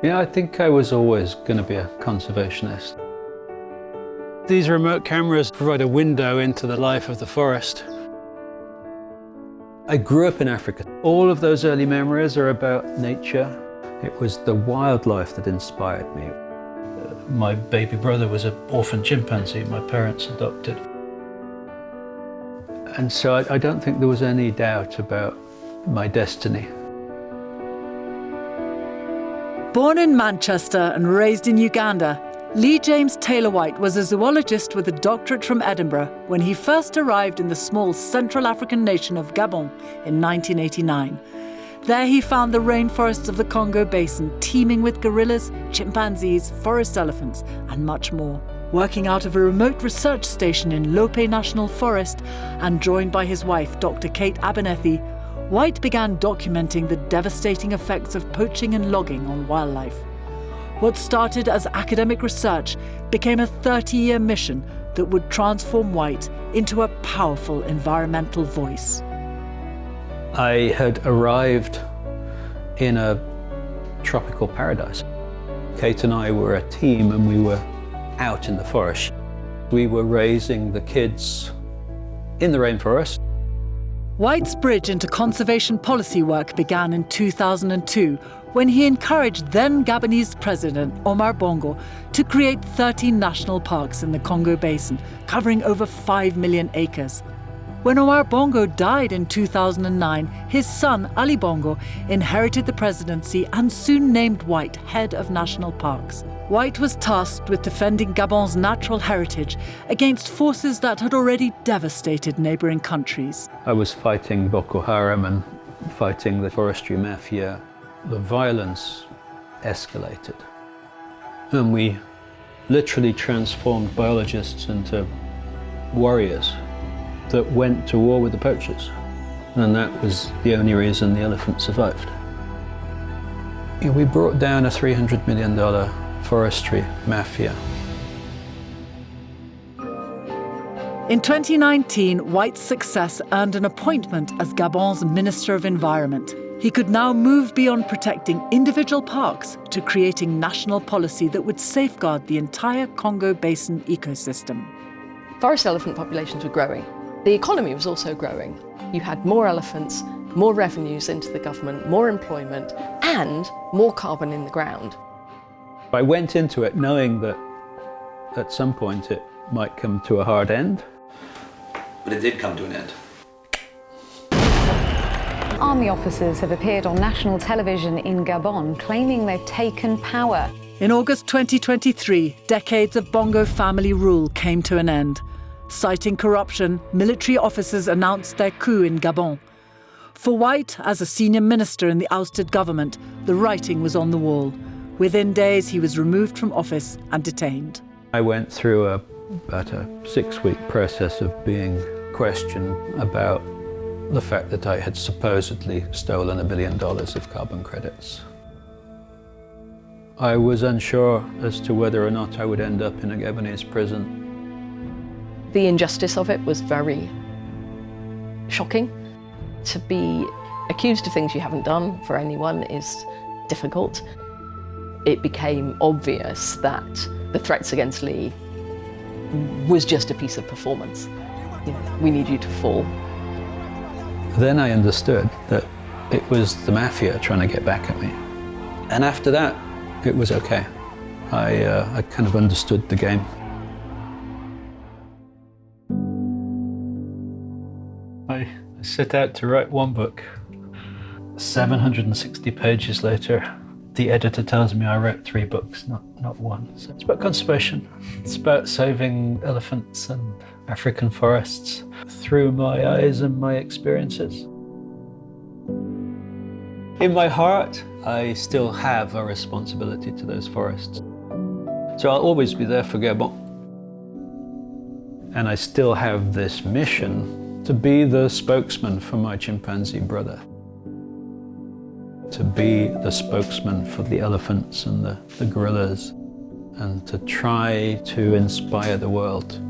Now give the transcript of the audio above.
Yeah, I think I was always going to be a conservationist. These remote cameras provide a window into the life of the forest. I grew up in Africa. All of those early memories are about nature. It was the wildlife that inspired me. My baby brother was an orphan chimpanzee my parents adopted. And so I don't think there was any doubt about my destiny. Born in Manchester and raised in Uganda, Lee James Taylor White was a zoologist with a doctorate from Edinburgh when he first arrived in the small Central African nation of Gabon in 1989. There he found the rainforests of the Congo Basin teeming with gorillas, chimpanzees, forest elephants, and much more. Working out of a remote research station in Lope National Forest and joined by his wife, Dr. Kate Abernethy, White began documenting the devastating effects of poaching and logging on wildlife. What started as academic research became a 30-year mission that would transform White into a powerful environmental voice. I had arrived in a tropical paradise. Kate and I were a team and we were out in the forest. We were raising the kids in the rainforest. White's bridge into conservation policy work began in 2002 when he encouraged then Gabonese President Omar Bongo to create 13 national parks in the Congo Basin, covering over 5 million acres. When Omar Bongo died in 2009, his son Ali Bongo inherited the presidency and soon named White head of national parks. White was tasked with defending Gabon's natural heritage against forces that had already devastated neighbouring countries. I was fighting Boko Haram and fighting the forestry mafia. The violence escalated. And we literally transformed biologists into warriors that went to war with the poachers. And that was the only reason the elephant survived. We brought down a $300 million forestry mafia. In 2019, White's success earned an appointment as Gabon's Minister of Environment. He could now move beyond protecting individual parks to creating national policy that would safeguard the entire Congo Basin ecosystem. Forest elephant populations were growing. The economy was also growing. You had more elephants, more revenues into the government, more employment, and more carbon in the ground. I went into it knowing that at some point it might come to a hard end. But it did come to an end. Army officers have appeared on national television in Gabon claiming they've taken power. In August 2023, decades of Bongo family rule came to an end. Citing corruption, military officers announced their coup in Gabon. For White, as a senior minister in the ousted government, the writing was on the wall. Within days, he was removed from office and detained. I went through about a 6-week process of being questioned about the fact that I had supposedly stolen $1 billion of carbon credits. I was unsure as to whether or not I would end up in a Gabonese prison. The injustice of it was very shocking. To be accused of things you haven't done for anyone is difficult. It became obvious that the threats against Lee was just a piece of performance. We need you to fall. Then I understood that it was the mafia trying to get back at me. And after that, it was okay. I kind of understood the game. I set out to write one book. 760 pages later, the editor tells me I wrote 3 books, not one. So it's about conservation. It's about saving elephants and African forests through my eyes and my experiences. In my heart, I still have a responsibility to those forests. So I'll always be there for Gabon. And I still have this mission to be the spokesman for my chimpanzee brother. To be the spokesman for the elephants and the gorillas, and to try to inspire the world.